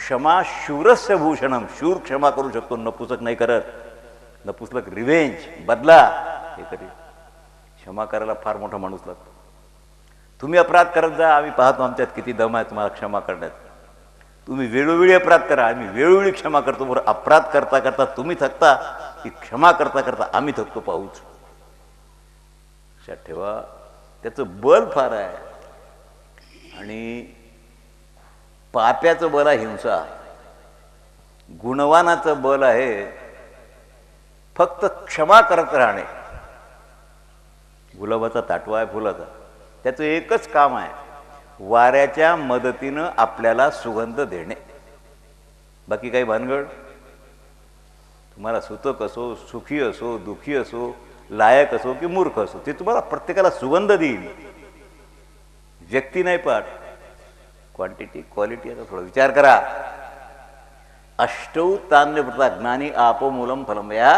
क्षमा शूरस्य भूषणम. शूर क्षमा करू शकतो, नपुसक नाही करत. नपुसक रिव्हेंज, बदला हे कधी. क्षमा करायला फार मोठा माणूस लागतो. तुम्ही अपराध करत जा, आम्ही पाहतो आमच्यात किती दम आहे तुम्हाला क्षमा करण्यात. तुम्ही वेळोवेळी अपराध करा, आम्ही वेळोवेळी क्षमा करतो. बरं, अपराध करता करता तुम्ही थकता की क्षमा करता करता आम्ही थकतो, पाहूच. लक्षात ठेवा, त्याचं बल फार आहे. आणि पाप्याचं बल आहे हिंसा, गुणवानाचं बल आहे फक्त क्षमा करत राहणे. गुलाबाचा ताटवा आहे फुलाचा, त्याचं एकच काम आहे, वाऱ्याच्या मदतीनं आपल्याला सुगंध देणे. बाकी काही भानगड. तुम्हाला सुतक असो, सुखी असो, दुःखी असो, लायक असो की मूर्ख असो, ते तुम्हाला प्रत्येकाला सुगंध देईल. व्यक्ती नाही पाठ, क्वांटिटी क्वालिटी. आता थोडा विचार करा. अष्टौ तान्यव्रता ज्ञानी आपो मूलम फलम या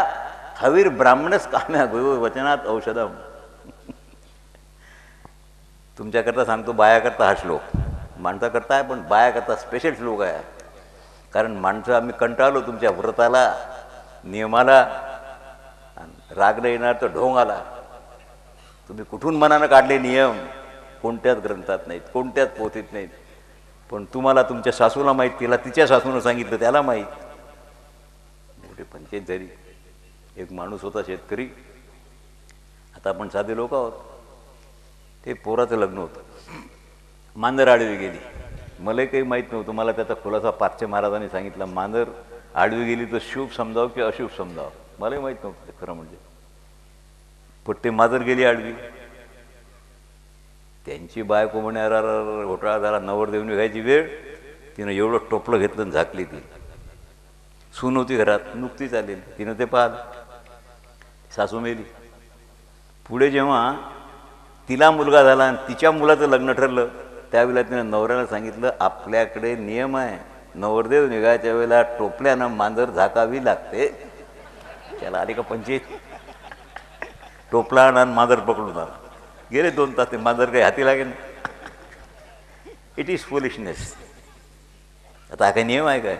हवीर ब्राह्मणच काम्या गो वचनात औषधम. तुमच्याकरता सांगतो, बायाकरता हा श्लोक, माणसाकरता आहे पण बायाकरता स्पेशल श्लोक आहे. कारण माणसं आम्ही कंटाळलो तुमच्या व्रताला, नियमाला. राग नाही येणार तर ढोंग आला. तुम्ही कुठून मनानं काढले नियम? कोणत्याच ग्रंथात नाहीत, कोणत्याच पोथीत नाहीत. पण तुम्हाला तुमच्या सासूला माहीत, तिला तिच्या सासूनं सांगितलं त्याला माहीत. मोठी पंचायत झाली. एक माणूस होता शेतकरी, आता आपण साधे लोक आहोत. ते पोराचं लग्न होतं, मांजर आडवी गेली. मलाही काही माहीत नव्हतं, मला त्याचा खुलासा पारचे महाराजांनी सांगितला. मांजर आडवी गेली तर शुभ समजावं की अशुभ समजावं, मलाही माहीत नव्हतं ते खरं म्हणजे. पण ते मांजर गेली आडवी. त्यांची बायको म्हणे अरे घोटाळा झाला, नवरदेव निघायची वेळ. तिनं एवढं टोपलं घेतलं आणि झाकली. ती सून होती घरात, नुकतीच आलेली. तिनं ते पाहिलं, सासू मेली. पुढे जेव्हा तिला मुलगा झाला आणि तिच्या मुलाचं लग्न ठरलं, त्यावेळेला तिनं नवऱ्याला सांगितलं, आपल्याकडे नियम आहे, नवरदेव निघायच्या वेळेला टोपल्यानं मांजर झाकावी लागते. त्याला आली का पंचायत. टोपला आणि मांजर पकडून आला. गेले 2 तास, ते मांजर काही हाती लागेल. It is foolishness. आता हा काही नियम आहे काय?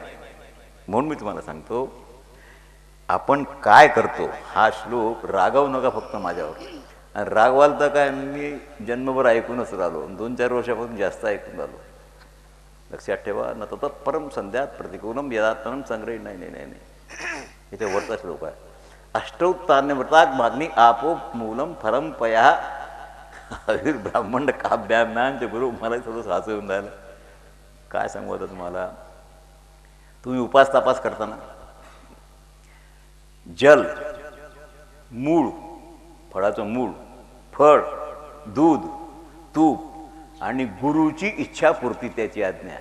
म्हणून मी तुम्हाला सांगतो, आपण काय करतो हा श्लोक रागवू नका फक्त माझ्यावर. आणि रागवाल तर काय, मी जन्मभर ऐकूनच राहिलो, 2-4 वर्षापासून जास्त ऐकून राहिलो. लक्षात ठेवा. न तत परम संध्यात प्रतिकूलम यदात्मनम संग्रही. नाही नाही नाही नाही, इथे वरचा श्लोक आहे. अष्टौ तान्यव्रताक मागणी आपो मूलम फलम पया हवीर ब्राह्मण काव्याम्यांचे गुरु. मला थोडंसं हसू येऊन राहिलं. काय सांगू आता तुम्हाला. तुम्ही उपास तापास करताना जल, मूळ, फळाचं मूळ, फळ, दूध, तूप आणि गुरुची इच्छापूर्ती, त्याची आज्ञा,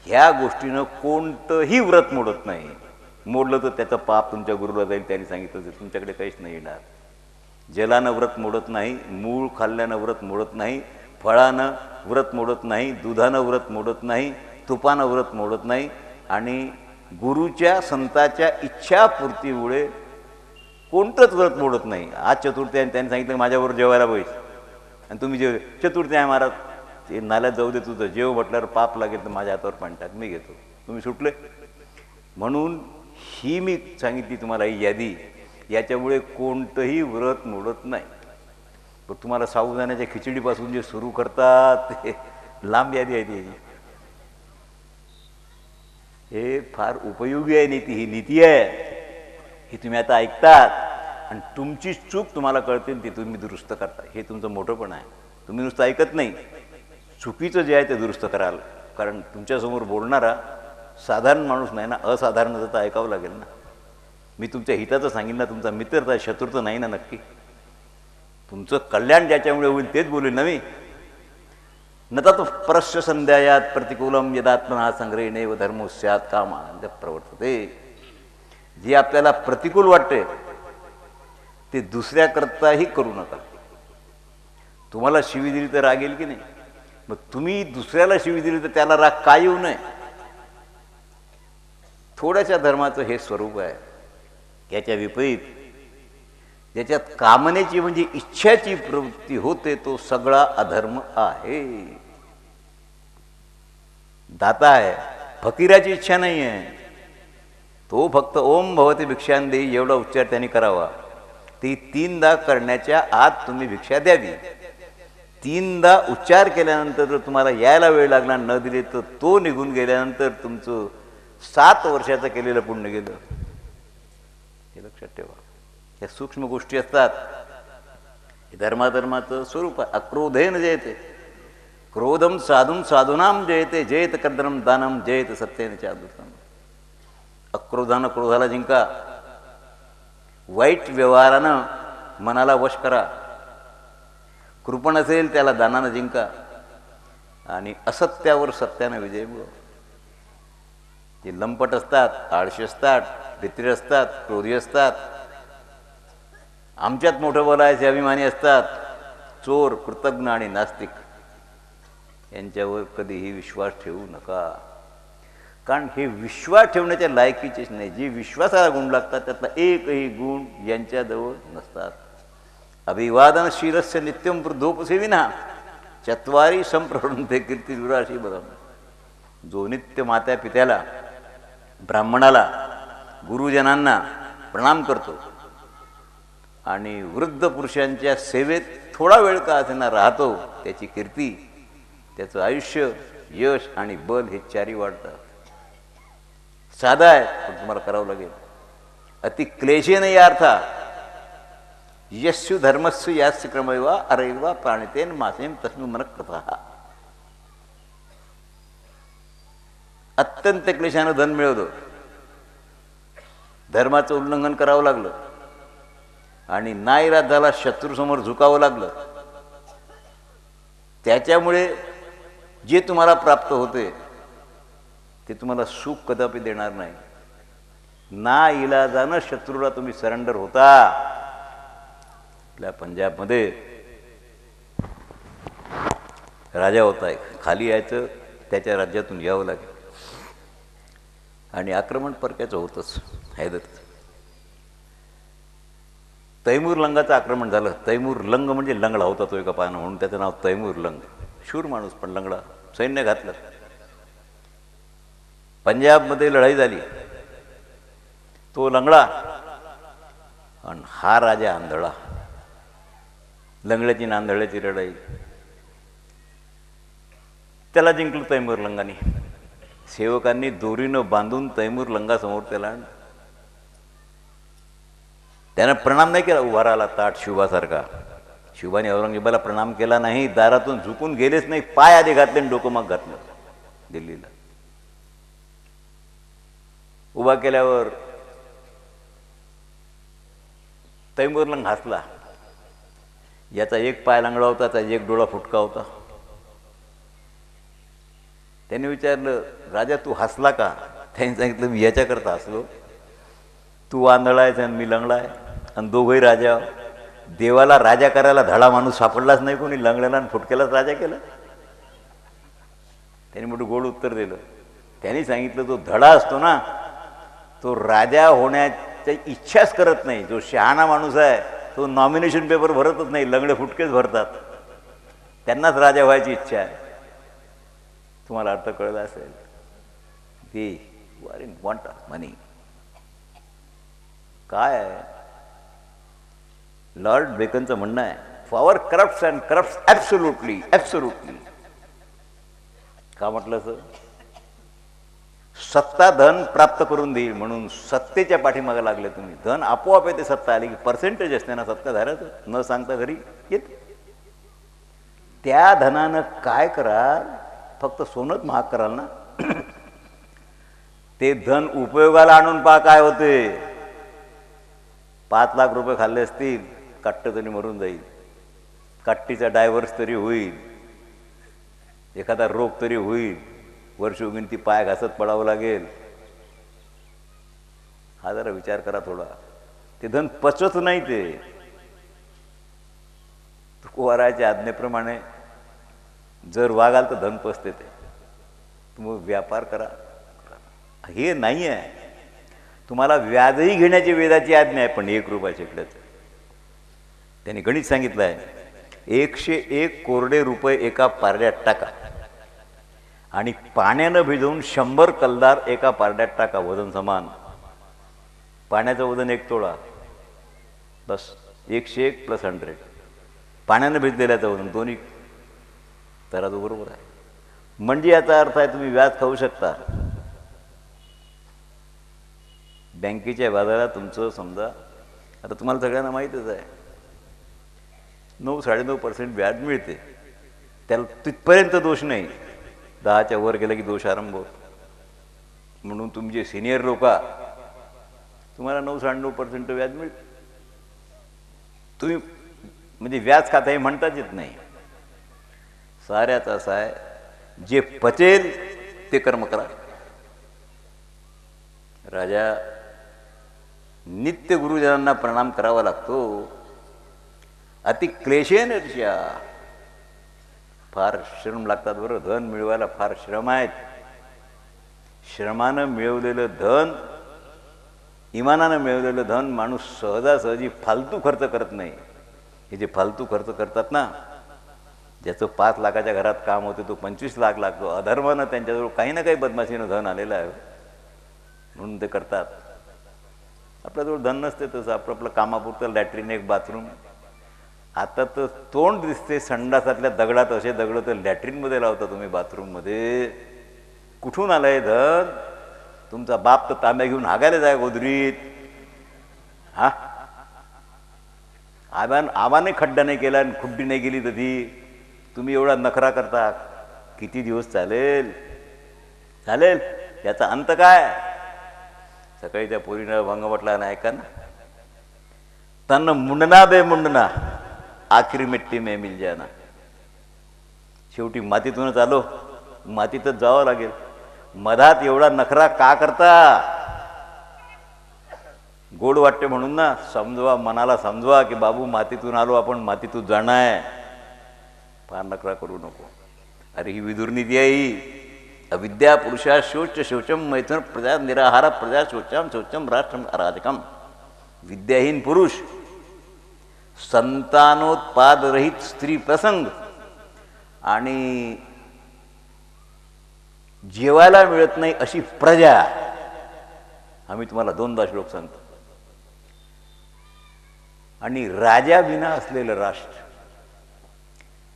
ह्या गोष्टीनं कोणतंही व्रत मोडत नाही. मोडलं तर त्याचं पाप तुमच्या गुरुला जाईल. त्यांनी सांगितलं तर तुमच्याकडे काहीच नाही येणार. जलानं व्रत मोडत नाही, मूळ खाल्ल्यानं व्रत मोडत नाही, फळानं व्रत मोडत नाही, दुधानं व्रत मोडत नाही, तुपानं व्रत मोडत नाही. आणि गुरुच्या संताच्या इच्छापूर्तीमुळे कोणतंच व्रत मोडत नाही. आज चतुर्थी आहे, त्यांनी सांगितलं माझ्याबरोबर जेवायला बैस, आणि तुम्ही जेव. चतुर्थी आहे महाराज, ते नाल्यात जाऊ दे तुझं, जेव म्हटल्यावर पाप लागेल तर माझ्या हातावर पाणी टाक, मी घेतो. तुम्ही सुटले. म्हणून ही मी सांगितली तुम्हाला ही यादी. याच्यामुळे कोणतंही व्रत मोडत नाही. पण तुम्हाला साबुदाण्याच्या खिचडीपासून जे सुरू करतात ते लांब यादी आहे ती. हे फार उपयोगी आहे नीती. ही नीती आहे, ही तुम्ही आता ऐकतात आणि तुमची चूक तुम्हाला कळते, ती तुम्ही दुरुस्त करता. हे तुमचं मोठंपण आहे. तुम्ही नुसतं ऐकत नाही, चुकीचं जे आहे ते दुरुस्त कराल. कारण तुमच्यासमोर बोलणारा साधारण माणूस नाही ना, असाधारण तर ऐकावं लागेल ना. मी तुमच्या हिताचं सांगेन ना, तुमचा मित्र तर शत्रू तर नाही ना. नक्की तुमचं कल्याण ज्याच्यामुळे होईल तेच बोलेल ना मी. न तत् परस्य संध्यायात प्रतिकूलम यदात्मना संग्रहिणे व धर्मो स्यात् कामानंद प्रवर्तते. जे आपल्याला प्रतिकूल वाटते ते दुसऱ्याकरताही करू नका. तुम्हाला शिवी दिली तर राग येईल की नाही? मग तुम्ही दुसऱ्याला शिवी दिली तर त्याला राग का येऊ नये? थोड्याशा धर्माचं हे स्वरूप आहे. याच्या विपरीत ज्याच्यात कामनेची म्हणजे इच्छाची प्रवृत्ती होते तो सगळा अधर्म आहे. दाता आहे फकीराची इच्छा नाही आहे. तो फक्त ओम भवती भिक्षां देई एवढा उच्चार त्यांनी करावा. ती 3दा करण्याच्या आत तुम्ही भिक्षा द्यावी. 3दा उच्चार केल्यानंतर जर तुम्हाला यायला वेळ लागला न दिले तर तो निघून गेल्यानंतर तुमचं 7 वर्षाचं केलेलं पुण्य गेलं. हे लक्षात ठेवा. या सूक्ष्म गोष्टी असतात. धर्माधर्माचं स्वरूप आहे. अक्रोधेन जयते. क्रोधम साधून साधूनाम जयते. जयत कर्दनम दानम जयत सत्येन चादुतम. अक्रोधानं क्रोधाला जिंका. वाईट व्यवहारानं मनाला वश करा. कृपण असेल त्याला दानानं जिंका. आणि असत्यावर सत्यानं विजय मिळवा. जे लंपट असतात, आळशी असतात, भित्री असतात, क्रोधी असतात, आमच्यात मोठं बोलायचे अभिमानी असतात, चोर, कृतज्ञ आणि नास्तिक, यांच्यावर कधीही विश्वास ठेवू नका. कारण हे विश्वास ठेवण्याच्या लायकीचेच नाही. जे विश्वासाला गुण लागतात त्यातला एकही गुण यांच्याजवळ नसतात. अभिवादनशीलस्य नित्यम वृद्धोपसेविना चत्वारी संप्रवृत्ते कीर्तिजुराशी बरं. जो नित्य मात्या पित्याला, ब्राह्मणाला, गुरुजनांना प्रणाम करतो आणि वृद्ध पुरुषांच्या सेवेत थोडा वेळ का असेना राहतो, त्याची कीर्ती, त्याचं आयुष्य, यश आणि बल हे चारी वाढतात. साधा आहे पण तुम्हाला करावं लागेल. अति क्लेशेन या अर्था यस्यु धर्मस्यु यास्य क्रमैवा अरैवा प्राणितेन मासेम तस्मिन् मनः कृतः. अत्यंत क्लेशानं धन मिळवलं, धर्माचं उल्लंघन करावं लागलं आणि नाईलाजाला शत्रूसमोर झुकावं लागलं. त्याच्यामुळे जे तुम्हाला प्राप्त होते ते तुम्हाला सुख कदापि देणार नाही. नाईलाजानं शत्रूला तुम्ही सरेंडर होता. आपल्या पंजाबमध्ये राजा होता एक, खाली यायचं, त्याच्या राज्यातून यावं लागेल आणि आक्रमण परक्याचं होतंच. हैदत तैमूर लंगाचं आक्रमण झालं. तैमूर लंग म्हणजे लंगडा होता तो एका पायानं, म्हणून त्याचं नाव तैमूर लंग. शूर माणूस पण लंगडा. सैन्य घातलं. पंजाबमध्ये लढाई झाली. तो लंगडा आणि हा राजा आंधळा. लंगड्याची नांदळ्याची लढाई. त्याला जिंकलं तैमूर लंगाने. सेवकांनी दोरीनं बांधून तैमूर लंगासमोर त्याला आणलं. त्यानं प्रणाम नाही केला. उभा राहिला ताट शिवासारखा. शिवाने औरंगजेबाला प्रणाम केला नाही. दारातून झुकून गेलेच नाही. पाय आधी घातले आणि डोकं मग घातलं. दिल्लीला उभा केल्यावर तैमूर लंग हसला. याचा एक पाय लंगडा होता, त्याचा एक डोळा फुटका होता. त्याने विचारलं, राजा तू हसला का? त्यांनी सांगितलं, मी याच्याकरता हसलो. तू आंधळा आहेस आणि मी लंगडा आहे आणि दोघंही राजा. देवाला राजा करायला धडा माणूस सापडलाच नाही कोणी. लंगड्याला आणि फुटक्यालाच राजा केलं. त्यांनी मोठं गोड उत्तर दिलं. त्यांनी सांगितलं, तो धडा असतो ना, तो राजा होण्याची इच्छाच करत नाही. जो शहाणा माणूस आहे तो नॉमिनेशन पेपर भरतच नाही, लंगडे फुटकेच भरतात. त्यांनाच राजा व्हायची इच्छा आहे. तुम्हाला अर्थ कळला असेल. ती आर इन वॉन्ट ऑफ मनी. काय आहे लॉर्ड बेकनचं म्हणणं आहे, power corrupts and corrupts absolutely. Absolutely का म्हटलं सर? सत्ता धन प्राप्त करून देईल म्हणून सत्तेच्या पाठीमागे लागले तुम्ही. धन आपोआप येते. सत्ता आली की पर्सेंटेज असते ना सत्ताधाऱ्याचं, न सांगता घरी येते. त्या धनानं काय कराल? फक्त सोनंच महाग कराल ना. ते धन उपयोगाला आणून पहा काय होते. 5 लाख रुपये खाल्ले असतील, काट्ट तरी मरून जाईल. काट्टीचा डायव्हर्स तरी होईल, एखादा रोग तरी होईल, वर्षोगीन ती पाय घासत पडावं लागेल. हा जरा विचार करा थोडा. ते धन पचत नाही. ते तुकोबाराच्या आज्ञेप्रमाणे जर वागाल तर धन पचते. ते तुम्ही व्यापार करा. हे नाही आहे. तुम्हाला व्याजही घेण्याची वेदाची आज्ञा आहे, पण 1 रुपया शेकड्याचं. त्यांनी गणित सांगितलं आहे, 101 कोरडे रुपये एका पारड्यात टाका आणि पाण्यानं भिजवून 100 कलदार एका पारड्यात टाका, वजन समान. पाण्याचं वजन 1 तोळा, बस 101 + 100. पाण्यानं भिजलेल्याचं वजन दोन्ही तराजू बरोबर आहे. म्हणजे याचा अर्थ आहे तुम्ही व्याज खाऊ शकता. बँकेच्या व्याजाला तुमचं समजा, आता तुम्हाला सगळ्यांना माहीतच आहे, 9-9.5% व्याज मिळते. त्याला तिथपर्यंत दोष नाही, 10च्या वर गेलं की दोष आरंभ होतो. म्हणून तुम्ही जे सिनियर लोक, तुम्हाला 9-9.5% व्याज मिळते. तुम्ही म्हणजे व्याज खाता हे म्हणताच येत नाही. साऱ्याच असं आहे, जे पचेल ते कर्म करा. राजा नित्य गुरुजनांना प्रणाम करावा लागतो. अति क्लेशेन ईर्ष्या, फार श्रम लागतात बरं. धन मिळवायला फार श्रम आहेत. श्रमानं मिळवलेलं धन, इमानानं मिळवलेलं धन माणूस सहजासहजी फालतू खर्च करत नाही. हे जे फालतू खर्च करतात ना, ज्याचं 5 लाखाच्या घरात काम होते तो 25 लाख लागतो. अधर्मानं त्यांच्याजवळ काही ना काही बदमाशीनं धन आलेलं आहे म्हणून ते करतात. आपल्याजवळ धन नसते तसं, आपलं कामापुरतं लॅट्रिन, एक बाथरूम. आता तर तोंड दिसते संडासातल्या दगडात, असे दगड तर लॅट्रिनमध्ये लावता तुम्ही, बाथरूममध्ये. कुठून आलंय धन? तुमचा बाप तर तांब्या घेऊन हागायला जाय गोदरीत. हा, आबाने खड्डा नाही केला आणि खुड्डी नाही गेली तरी तुम्ही एवढा नखरा करता. किती दिवस चालेल? चालेल याचा अंत काय? सकाळी त्या पोरीनं भंग म्हटला नाही का ना, तन मुंडना बे मुंडना, आखरी मिट्टी में मिल जाना. शेवटी मातीतूनच आलो, मातीतच जावं लागेल. मधात एवढा नखरा का करता? गोड वाटते म्हणून ना. समजवा, मनाला समजवा की बाबू मातीतून आलो आपण, मातीतून जाणं आहे. फार नखरा करू नको. अरे ही विदुरनीती आहे ही. अविद्या पुरुषा शोच शोचम मैथुन प्रजा निराहार प्रजा शोचम शोचम राष्ट्रम अराजकम. विद्याहीन पुरुष, संतानोत्पादरहित स्त्री प्रसंग आणि जेवायला मिळत नाही अशी प्रजा. आम्ही तुम्हाला 2दा श्लोक सांगतो. आणि राजा विना असलेलं राष्ट्र,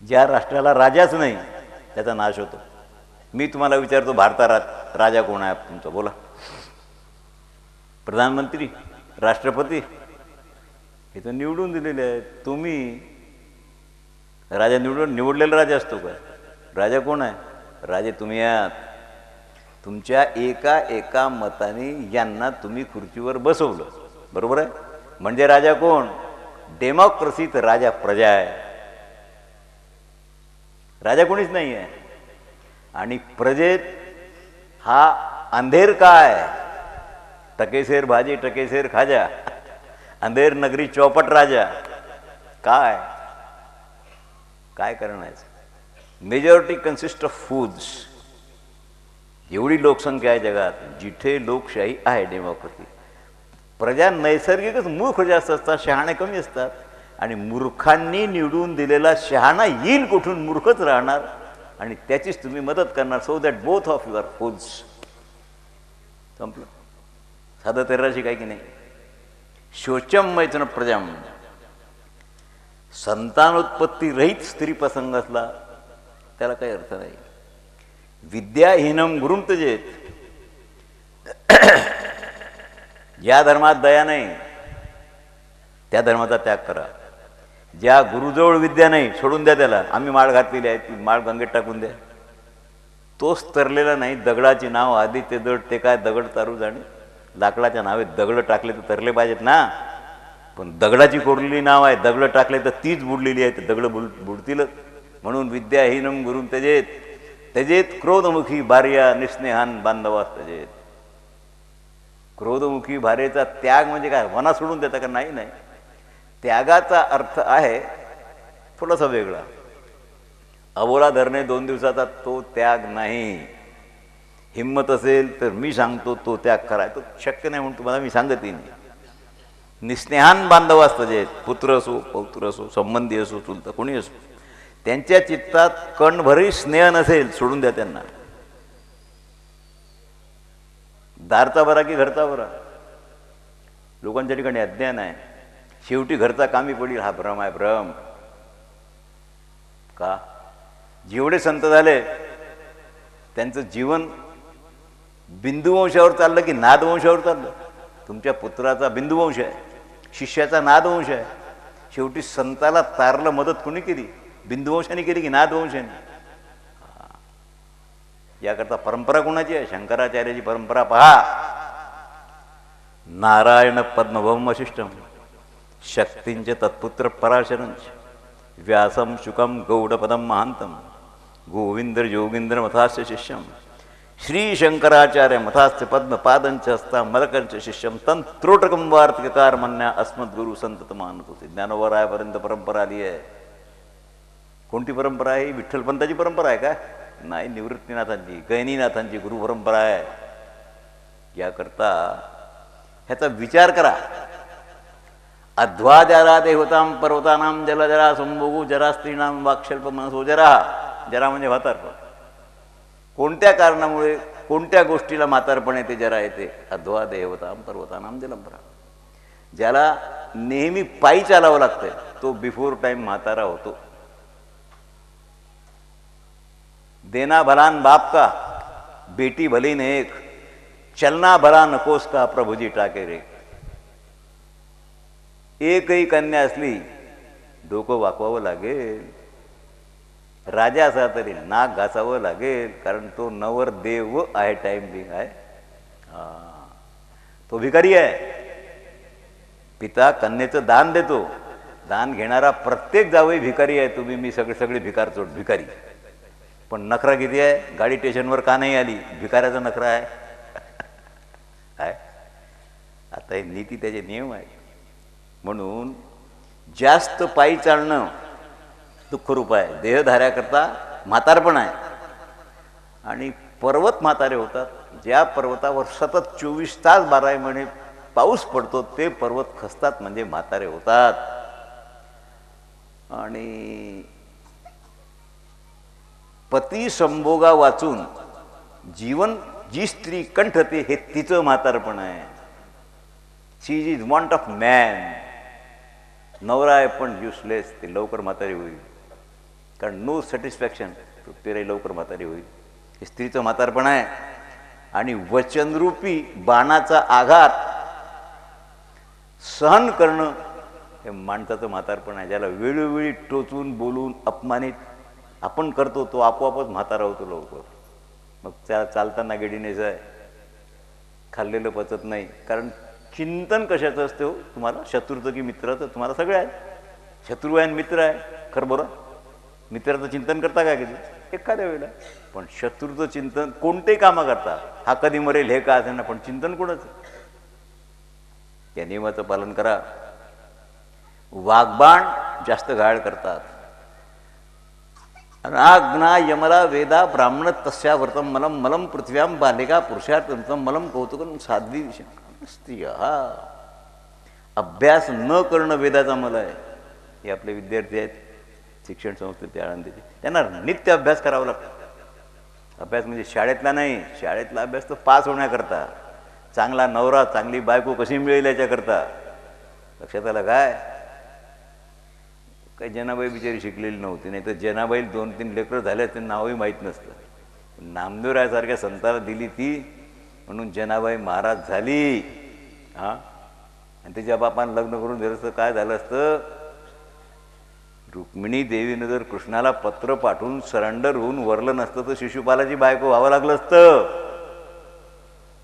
ज्या राष्ट्राला राजाच नाही त्याचा नाश होतो. मी तुम्हाला विचारतो, भारतात राजा कोण आहे तुमचा? बोला. प्रधानमंत्री, राष्ट्रपती, हे तर निवडून दिलेले आहेत. तुम्ही राजा निवडलेला राजा असतो का? राजा कोण आहे? राजे तुम्ही आहात. तुमच्या एका एका मताने यांना तुम्ही खुर्चीवर बसवलं, बरोबर आहे? म्हणजे राजा कोण? डेमोक्रेसीत राजा प्रजा आहे, राजा कोणीच नाही आहे. आणि प्रजेत हा अंधेर काय? टकेसेर भाजी टकेसेर खाजा, अंधेर नगरी चौपट राजा. काय काय करण्याचं? Majority consist of foods. एवढी लोकसंख्या आहे जगात, जिथे लोकशाही आहे, डेमोक्रेसी. प्रजा नैसर्गिकच मूर्ख जास्त असतात, शहाणे कमी असतात. आणि मूर्खांनी निवडून दिलेला शहाणा येईल कुठून? मूर्खच राहणार आणि त्याचीच तुम्ही मदत करणार. So that both of your foods. संपलं. साधं तेराशी काय की नाही. शोचम मैथुन प्रजाम. संतानोत्पत्ती रहित स्त्री प्रसंग असला त्याला काही अर्थ नाही. विद्याहीनम गुरुम त्यजेत. ज्या धर्मात दया नाही त्या धर्माचा त्याग करा. ज्या गुरुजवळ विद्या नाही सोडून द्या त्याला. आम्ही माळ घातलेली आहे, ती माळ गंगेत टाकून द्या. तोच तरलेला नाही. दगडाची नाव आधी ते जड, ते काय दगड तारू जाणे. लाकडाच्या नावे दगड टाकले तर तरले पाहिजेत ना. पण दगडाची कोरलेली नाव आहे, दगड टाकले तर तीच बुडलेली आहे, ते दगड बुडतीलच. म्हणून विद्याहीनम गुरुम त्यजेत. त्यजेत क्रोधमुखी भार्या निस्नेहान बांधवास त्यजेत. क्रोधमुखी भार्येचा त्याग म्हणजे काय? वना सोडून देता का? नाही नाही. त्यागाचा अर्थ आहे थोडासा वेगळा. अबोला धरणे 2 दिवसाचा तो त्याग नाही. हिम्मत असेल तर मी सांगतो तो त्याग कराय. तो शक्य नाही म्हणून तुम्हाला मी सांगत येईन. निस्नेहान बांधवास त्यजेत. पुत्र असो, पौत्र असो, संबंधी असो, चुलता कोणी असो, त्यांच्या चित्तात कणभरी स्नेह नसेल सोडून द्या त्यांना. दारचा बरा की घरचा बरा? लोकांच्या ठिकाणी अज्ञान आहे. शेवटी घरचा कामी पडील हा भ्रम आहे, भ्रम. का? जेवढे संत झाले त्यांचं जीवन बिंदुवंशावर चाललं की नादवंशावर चाललं? तुमच्या पुत्राचा बिंदुवंश आहे, शिष्याचा नादवंश आहे. शेवटी संताला तारलं मदत कोणी केली? बिंदुवंशाने केली की नादवंशाने? याकरता परंपरा कोणाची आहे? शंकराचार्याची परंपरा पहा. नारायण पद्मभम वशिष्ठम शक्तींच तत्पुत्र पराशरंच व्यासम शुकम गौडपदम महांतम गोविंद्र योगींद्र मथास्य शिष्यम श्री शंकराचार्य मथास्य पद्मपादंच हस्ता मलकंच शिष्यम तंत्रोटकम वार्तिककार म्हणण्या अस्मद्गुरु संतत मानत होते. ज्ञानोबरायापर्यंत परंपरा आली आहे. कोणती परंपरा आहे? विठ्ठलपंताची परंपरा आहे का? नाही, निवृत्तीनाथांची, गैनीनाथांची गुरु परंपरा आहे. याकरता ह्याचा विचार करा. अध्वाजरा देवताम पर्वतानाम जलजरा संभोगू जरा स्त्रीणाम वाक्षल्प मनसो जरा. जरा म्हणजे म्हातारपण. कोणत्या कारणामुळे कोणत्या गोष्टीला म्हातारपण येते, जरा येते? अध्वा देवताम पर्वतानाम जलंबरा. ज्याला नेहमी पायी चालावं लागतंय तो बिफोर टाइम म्हातारा होतो. देना भलान बाप का बेटी भली ने एक चलना भला नकोस का प्रभुजी टाके रे. एकही कन्या असली डोकं वाकवावं लागेल. राजा असा तरी नाक घासावं लागेल, कारण तो नवर देव आहे, टाइम बिंग आहे. तो भिकारी आहे. पिता कन्येचं दान देतो. दान घेणारा प्रत्येक जावई भिकारी आहे. तुम्ही मी सगळे भिकारचोट भिकारी. पण नखरा किती आहे? गाडी स्टेशनवर का नाही आली? भिकाऱ्याचा नखरा आहे. आता हे नीती, त्याचे नियम आहे. म्हणून जास्त पायी चालणं दुःखरूप आहे. देहधाऱ्याकरता म्हातारपण आहे. आणि पर्वत म्हातारे होतात. ज्या पर्वतावर सतत 24 तास 12 महिने पाऊस पडतो ते पर्वत खचतात, म्हणजे म्हातारे होतात. आणि पती संभोगा वाचून जीवन जी स्त्री कंठते हे तिचं म्हातारपण आहे. शी इज वॉन्ट ऑफ मॅन. नवरा आहे पण युसलेस, ते लवकर म्हातारी होईल. कारण नो सॅटिस्फॅक्शन, ते लवकर म्हातारी होईल. हे स्त्रीचं म्हातारपण आहे. आणि वचनरूपी बाणाचा आघात सहन करणं हे माणसाचं म्हातारपण आहे. ज्याला वेळोवेळी टोचून बोलून अपमानित आपण करतो तो आपोआपच म्हातारा होतो लवकर. मग त्याला चालताना गेडीनेच आहे, खाल्लेलं पचत नाही. कारण चिंतन कशाचं असतं हो तुम्हाला? शत्रूचं की मित्राचं? तुम्हाला सगळे आहेत. शत्रू आहे आणि मित्र आहे. खरं बरं? मित्राचं चिंतन करता काय कधी? एखाद्या वेळेला. पण शत्रूचं चिंतन कोणतेही कामं करता. हा कधी मरेल हे का असेल ना, पण चिंतन कोणाचं? या नियमाचं पालन करा. वाघबाण जास्त घायल करतात. नाग्ना यमला वेदा ब्राह्मण तस्या व्रतम मलम मलम पृथ्व्याम बालिका पुरुषार्थम मलम कौतुकम साध्वी विषय. स्त्रिया अभ्यास न करणं वेदाचा मल आहे. हे आपले विद्यार्थी आहेत शिक्षण संस्थेचे आळंदीचे, त्यांना नित्य अभ्यास करावा लागतो. अभ्यास म्हणजे शाळेतला नाही. शाळेतला अभ्यास तर पास होण्याकरता, चांगला नवरा चांगली बायको कशी मिळेल याच्याकरता. लक्षात आलं काय? काही जनाबाई बिचारी शिकलेली नव्हती. नाही तर जनाबाई 2-3 लेकरं झाले ते नावही माहीत नसतं. नामदेवरायासारख्या संताला दिली ती, म्हणून जनाबाई महाराज झाली. आणि तिच्या बापानं लग्न करून दिलं असतं काय झालं असतं? रुक्मिणी देवीनं जर कृष्णाला पत्र पाठवून सरेंडर होऊन वरलं नसतं तर शिशुपालाची बायको व्हावं लागलं असतं.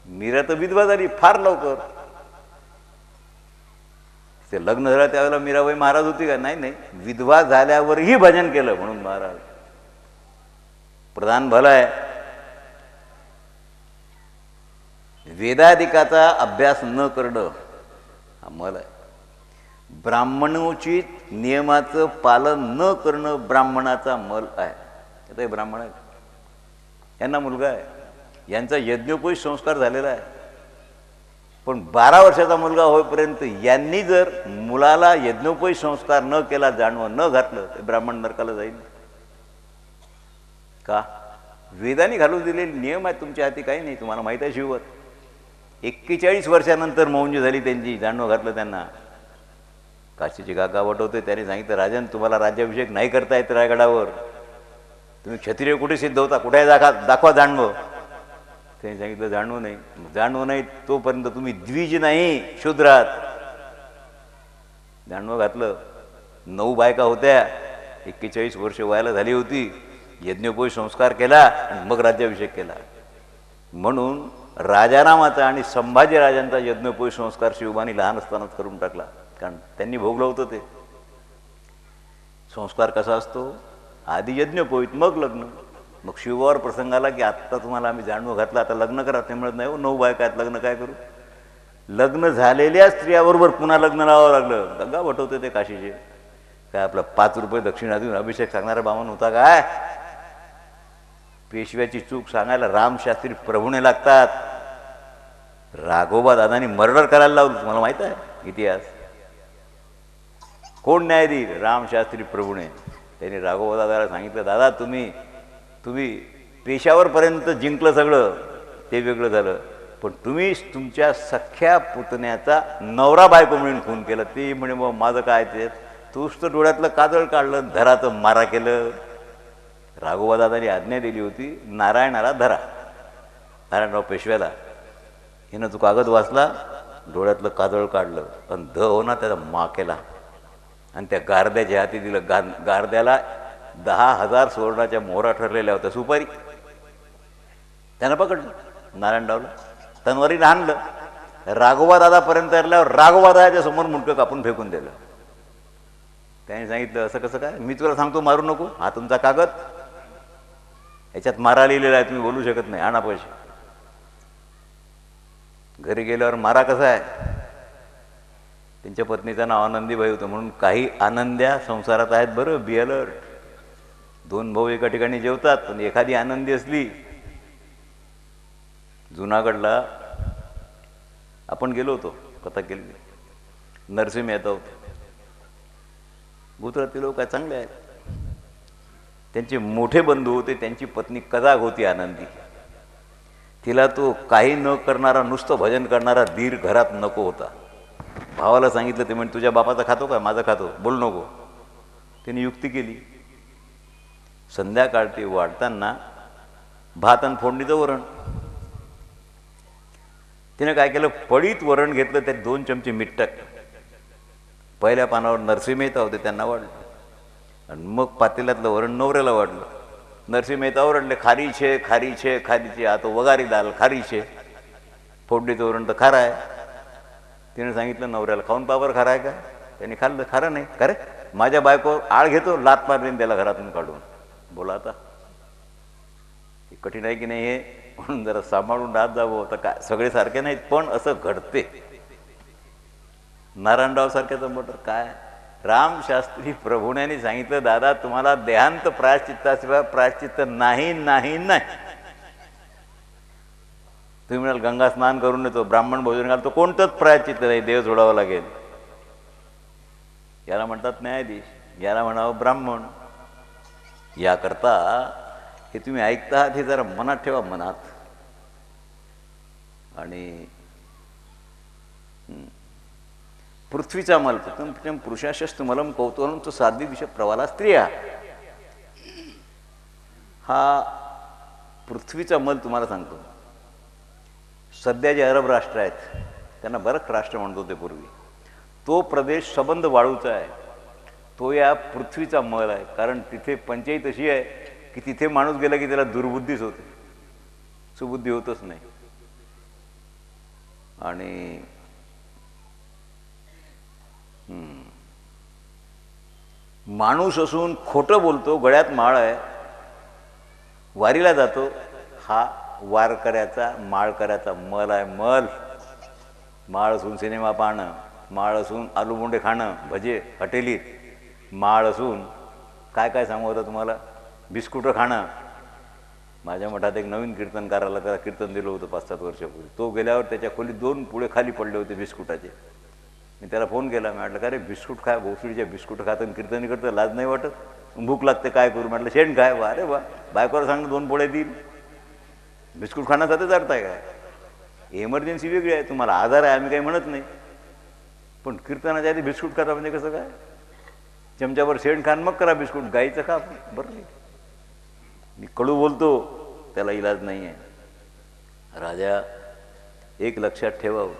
मीरा तर विधवा झाली फार लवकर. ते लग्न झालं त्यावेळेला मीराबाई महाराज होती का? नाही नाही, विधवा झाल्यावरही भजन केलं म्हणून महाराज. प्रधान भलं आहे. वेदाधिकाचा अभ्यास न करणं हा मल आहे. ब्राह्मणोचित नियमाचं पालन न करणं ब्राह्मणाचा मल आहे. आता हे ब्राह्मण आहे, यांना मुलगा आहे, यांचा यज्ञोपवी संस्कार झालेला आहे. पण 12 वर्षाचा मुलगा होईपर्यंत यांनी जर मुलाला यज्ञोपवी संस्कार न केला, जाणवं न घातलं, तर ब्राह्मण नरकाला जाईल. का? वेदाने घालून दिलेले नियम आहेत तुमच्या हाती, काही नाही. तुम्हाला माहीत आहे शिवत 41 वर्षानंतर मौंजी झाली त्यांची, जाणवं घातलं त्यांना. काशीचे काका वटवते त्याने सांगितलं, राजन तुम्हाला राज्याभिषेक नाही करता येत रायगडावर, तुम्ही क्षत्रिय कुठे सिद्ध होता, कुठे दाखवा जाणवं. त्यांनी सांगितलं जाणवं नाही तोपर्यंत तुम्ही द्विज नाही शूद्रात. जाणवं घातलं. 9 बायका होत्या, 41 वर्ष वयाला झाली होती, यज्ञोपवीत संस्कार केला आणि मग राज्याभिषेक केला. म्हणून राजारामाचा आणि संभाजीराजांचा यज्ञोपवीत संस्कार शिवबानी लहान असतानाच करून टाकला, कारण त्यांनी भोगलं होतं ते. संस्कार कसा असतो, आधी यज्ञोपवीत मग लग्न. मग शिवावर प्रसंग आला की आत्ता तुम्हाला आम्ही जाणवं घातलं, आता लग्न करा. ते म्हणत नाही, 9 बायका आहेत, लग्न काय करू. लग्न झालेल्या स्त्रियाबरोबर पुन्हा लग्न लावावं लागलं. गंगा वटवते ते काशीचे. काय आपला 5 रुपये दक्षिणा देऊन अभिषेक सांगणारा बामण होता काय. पेशव्याची चूक सांगायला रामशास्त्री प्रभूने लागतात. राघोबा दादानी मर्डर करायला लावलं, तुम्हाला माहित आहे इतिहास. कोण न्याय देईल, रामशास्त्री प्रभूने. त्यांनी राघोबा दादाला सांगितलं, दादा तुम्ही पेशावरपर्यंत जिंकलं सगळं, ते वेगळं झालं, पण तुम्ही तुमच्या सख्या पुतण्याचा नवरा बायको म्हणून खून केलं. ते म्हणे मग माझं काय, ते तूच तर डोळ्यातलं काजळ काढलं, धराचं मारा केलं. राघोबा दादानी आज्ञा दिली होती, नारायणाला धरा, नारायणराव पेशव्याला. हिनं तू कागद वाचला, डोळ्यातलं काजळ काढलं आणि हो ना त्याचा मा केला आणि त्या गारद्याच्या हाती दिलं. गारद्याला 10,000 सुवर्णाच्या मोहरा ठरलेल्या होत्या, सुपारी. त्यानं पकडलं नारायणरावला, तनवारीनं हाणलं. राघोबा दादापर्यंत आल्यावर राघोबा दादाच्या समोर मुंडकं कापून फेकून दिलं. त्याने सांगितलं, असं कसं काय, मी तुला सांगतो मारू नको, हा तुमचा कागद, याच्यात मारा लिहिलेला आहे, तुम्ही बोलू शकत नाही, आणा पैसे. घरी गेल्यावर मारा कसा आहे. त्यांच्या पत्नीचं नाव आनंदीबाई होतं, म्हणून काही आनंद्या संसारात आहेत बरं, बी अलर्ट. 2 भाऊ एका ठिकाणी जेवतात, पण एखादी आनंदी असली. जुनागडला आपण गेलो होतो, कथा केली, नरसिंह मेहता होते. गुजराती लोक काय चांगले आहेत. त्यांचे मोठे बंधू होते, त्यांची पत्नी कजाग होती आनंदी. तिला तो काही न करणारा, नुसतं भजन करणारा दीर घरात नको होता. भावाला सांगितलं, ते म्हणजे तुझ्या बापाचं खातो काय, माझं खातो, बोल नको. तिने युक्ती केली. संध्याकाळ ते वाढताना भात आणि फोडणीचं वरण. तिने काय केलं, पडीत वरण घेतलं, त्यात 2 चमचे मीठ टाकलं. पहिल्या पानावर नरसिंह मेहता होते, त्यांना वाढलं, आणि मग पातेल्यातलं वरण नवऱ्याला वाढलं. नरसिंह मेहता ओरडले, खारी छे खारी छे खारी छे, आता वगारी दाल खारी छे. फोडणीचं वरण तर खारं आहे. तिने सांगितलं नवऱ्याला, खाऊन पावर खारं आहे का. त्यांनी खाल्लं, खारं नाही. खरे माझ्या बायको आळ घेतो, लात मारली त्याला घरातून काढून. बोला आता कठीण आहे की नाही हे, म्हणून जरा सांभाळून राहत जावं. तर काय सगळे सारखे नाहीत, पण असं घडते. नारायणराव सारख्याचं मोटर काय. रामशास्त्री प्रभूने सांगितलं, दादा तुम्हाला देहांत प्रायश्चित्ताशिवाय प्रायश्चित्त नाही नाही नाही. तुम्ही म्हणाल गंगा स्नान करून येतो, ब्राह्मण भोजन घालतो, कोणतंच प्रायश्चित्त नाही, देव सोडावं लागेल. याला म्हणतात न्यायाधीश, याला म्हणावं ब्राह्मण. याकरता हे तुम्ही ऐकता आहात हे जरा मनात ठेवा, मनात. आणि पृथ्वीचा मल पुरुषाशस्तु मलम कौतूहलम तो साध्वी विषय प्रवाला स्त्रिया. हा पृथ्वीचा मल तुम्हाला सांगतो. सध्या जे अरब राष्ट्र आहेत त्यांना बरंच राष्ट्र म्हणतो ते पूर्वी, तो प्रदेश सबंध वाळूचा आहे. तो या पृथ्वीचा मल आहे. कारण तिथे पंचायत अशी आहे की तिथे माणूस गेला की त्याला दुर्बुद्धीच होते, सुबुद्धी होतच नाही. आणि माणूस असून खोटं बोलतो, गळ्यात माळ आहे, वारीला जातो, हा वारकऱ्याचा माळकऱ्याचा मल आहे. मल. माळ असून सिनेमा पाहणं, माळ असून आलूबोंडे खाणं, भजे हटेलीत, माळ असून काय काय सांगू होतं तुम्हाला, बिस्कुटं खाणं. माझ्या मठात एक नवीन कीर्तनकाराला त्याला कीर्तन दिलं होतं 5-7 वर्षापूर्वी. तो गेल्यावर त्याच्या खोलीत 2 पुढे खाली पडले होते बिस्कुटाचे. मी त्याला फोन केला, मी म्हटलं का रे बिस्कुट काय, भोसडीच्या बिस्कुट खात आणि कीर्तनी करतं, लाज नाही वाटत, भूक लागते काय करू. म्हटलं शेण काय. अरे वा, बायकोला सांगणं 2 पोळे देईल, बिस्कुट खाण्यासाठीच अर्थ आहे काय. एमर्जन्सी वेगळी आहे, तुम्हाला आधार आहे आम्ही काही म्हणत नाही, पण कीर्तनाच्या आधी बिस्कुट करा म्हणजे कसं काय? चमच्यावर शेण खान मग करा बिस्कुट, गाईचं खा बरं नाही. मी कडू बोलतो त्याला इलाज नाही आहे. राजा एक लक्षात ठेवावं,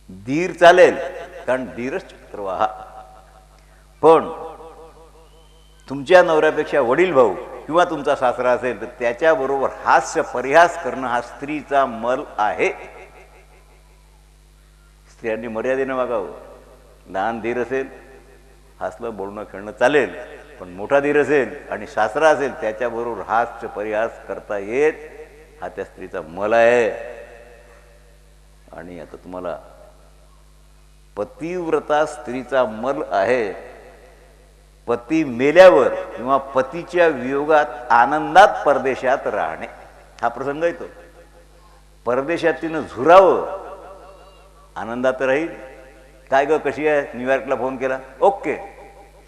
धीर चालेल कारण धीरच चक्रवाहा, पण तुमच्या नवऱ्यापेक्षा वडील भाऊ किंवा तुमचा सासरा असेल तर त्याच्याबरोबर हास्य परिहास करणं हा स्त्रीचा मल आहे. स्त्रियांनी मर्यादेने वागावं. लहान धीर असेल हसलं बोलणं खेळणं चालेल, पण मोठा धीर असेल आणि सासरा असेल त्याच्याबरोबर हास्य परिहास करता येत, हा त्या स्त्रीचा मल आहे. आणि आता तुम्हाला पतिव्रता स्त्रीचा मल आहे. पती मेल्यावर किंवा पतीच्या वियोगात आनंदात परदेशात राहणे हा प्रसंग येतो. परदेशात तिनं झुरावं, आनंदात राहील. काय ग कशी आहे, न्यूयॉर्कला फोन केला, ओके.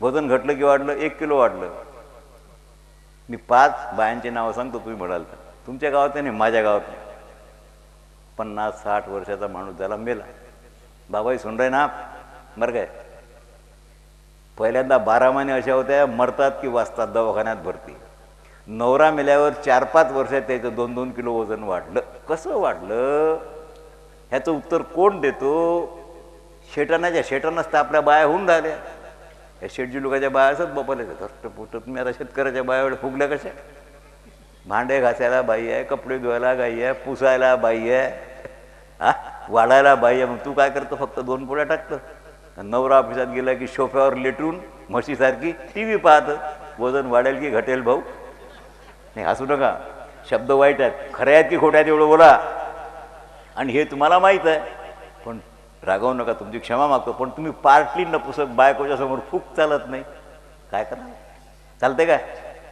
वजन घटलं की वाढलं, 1 किलो वाढलं. मी 5 बायांचे नावं सांगतो, तुम्ही म्हणाल का तुमच्या गावात नाही, माझ्या गावात नाही. 50-60 वर्षाचा माणूस झाला, मेला. बाबाही सुन रहे ना आप, मर गए. पहिल्यांदा 12 महिने अशा होत्या मरतात की वाचतात दवाखान्यात भरती. नवरा मेल्यावर 4-5 वर्षात त्याचं 2-2 किलो वजन वाढलं. कसं वाढलं ह्याचं उत्तर कोण देतो? शेटानाच्या शेटानंच तर आपल्या बाया होऊन राहिल्या. या शेटजी लोकांच्या बाया असत बापाले धष्टपुष्ट. तुम्ही आता शेतकऱ्याच्या बाया फुगल्या कशा? भांडे घासायला बाई आहे, कपडे धुवायला बाई आहे, पुसायला बाई आहे, वाढायला बाई आहे. मग तू काय करतो? फक्त 2 पोळ्या टाकतं. नवरा ऑफिसात गेला की सोफ्यावर लेटून म्हशीसारखी TV पाहतं. वजन वाढेल की घटेल भाऊ? नाही, हसू नका, शब्द वाईट आहेत. खरे आहेत की खोट्या आहेत एवढं बोला. आणि हे तुम्हाला माहीत आहे, पण रागावू नका, तुमची क्षमा मागतो. पण तुम्ही पार्टली नपुसक बायकोच्या समोर फूक चालत नाही. काय करा? चालते काय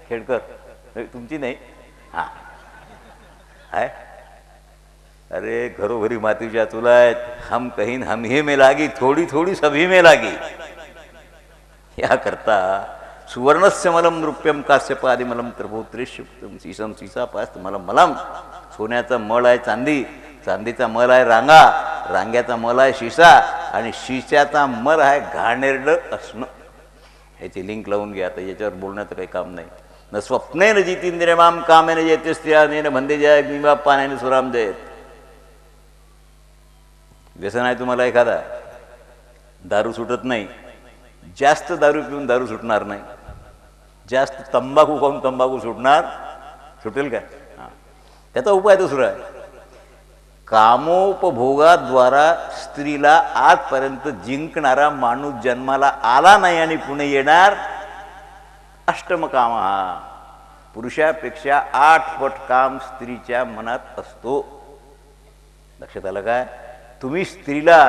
खेडकर? तुमची नाही. हां आहे. अरे घरोघरी मातीच्या चुला आहेत. हम कहीं हम ही में लागी, थोडी थोडी सभी में लागी. याकरता सुवर्णस्य मलम नृप्यम काश्यपादी मलम त्रिपुत्रेष्युक्तम सीसम सीसापास्त मलम मलम. सोन्याचा मळ आहे चांदी, चांदीचा मल आहे रांगा, रांग्याचा मल आहे शिसा, आणि शिशाचा मल आहे घाणेरडं असणं. ह्याची लिंक लावून घ्या. आता याच्यावर बोलण्याचं काही काम नाही. न स्वप्नेन जितींद्रियमाम कामेन जयते स्त्रियानेन भन्ते जय अग्निबापानेन सुराम जयत. व्यसन आहे तुम्हाला एखादा, दारू सुटत नाही, जास्त दारू पिऊन दारू सुटणार नाही, जास्त तंबाखू खाऊन तंबाखू सुटेल काय? हां, त्याचा उपाय दुसरा आहे. कामोपभोगाद्वारा स्त्रीला आजपर्यंत जिंकणारा माणूस जन्माला आला नाही आणि पुणे येणार. अष्टम काम हा पुरुषापेक्षा 8 पट काम स्त्रीच्या मनात असतो. लक्षात आलं काय? तुम्ही स्त्रीला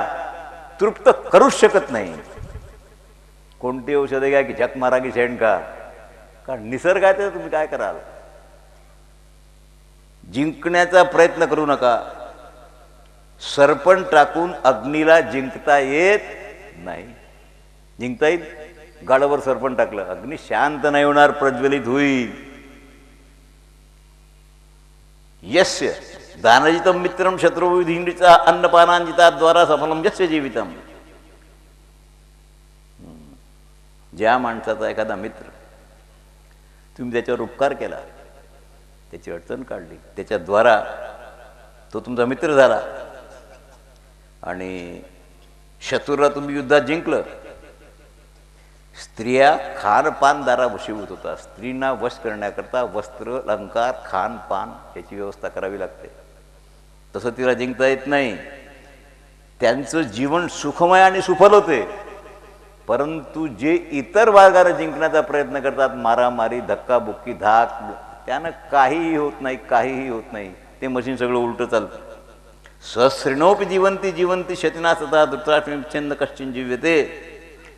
तृप्त करूच शकत नाही. कोणती औषधे घ्या की झक मारा की शेण का, कारण निसर्ग आहे तर तुम्ही काय कराल? जिंकण्याचा प्रयत्न करू नका. सरपण टाकून अग्नीला जिंकता येत नाही. जिंकता येईल? गाडावर सरपण टाकलं, अग्नी शांत नाही होणार, प्रज्वलित होईल. यस्य दानजितम मित्रम शत्रुविधींडीचा अन्नपानांजिताद्वारा सफलम यस्य जीवितम. ज्या माणसाचा एखादा मित्र, तुम्ही त्याच्यावर उपकार केला, त्याची अडचण काढली, त्याच्याद्वारा तो तुमचा मित्र झाला, आणि शत्रूला तुम्ही युद्धात जिंकलं. स्त्रिया खानपान दारा वशीभूत होतात. स्त्रींना वश करण्याकरता वस्त्र, अलंकार, खानपान याची व्यवस्था करावी लागते. तसं तिला जिंकता येत नाही. त्यांचं जीवन सुखमय आणि सुफल होते, परंतु जे इतर मार्गाने जिंकण्याचा प्रयत्न करतात, मारामारी, धक्काबुक्की, धाक, त्यानं काहीही होत नाही, काहीही होत नाही. ते मशीन सगळं उलटं चालतं. सहस्रिणोपी जीवंती जीवंती शतिना सदा धृतराष्ट्रछंद कश्चिन जीव्यते.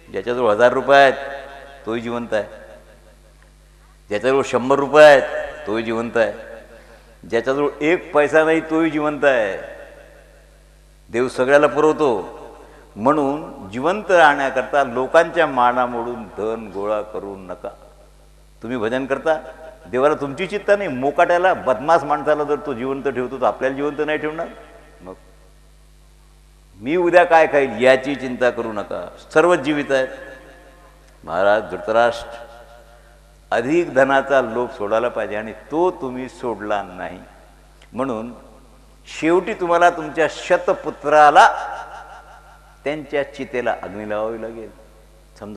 ज्याच्याजवळ 1000 रुपये आहेत तोही जिवंत आहे, ज्याच्याजवळ 100 रुपये आहेत तोही जिवंत आहे, ज्याच्याजवळ 1 पैसा नाही तोही जिवंत आहे. देव सगळ्याला पुरवतो. म्हणून जिवंत राहण्याकरता लोकांच्या माना मोडून धन गोळा करू नका. तुम्ही भजन करता, देवाला तुमची चिंता नाही, मोकाट्याला बदमाश माणसाला जर तो जिवंत ठेवतो तर आपल्याला जिवंत नाही ठेवणार. मग मी उद्या काय खाईल याची चिंता करू नका, सर्वच जीवित आहेत. महाराज धृतराष्ट्र अधिक धनाचा लोभ सोडायला पाहिजे आणि तो तुम्ही सोडला नाही, म्हणून शेवटी तुम्हाला तुमच्या शतपुत्राला त्यांच्या चितेला अग्नी लावावी लागेल.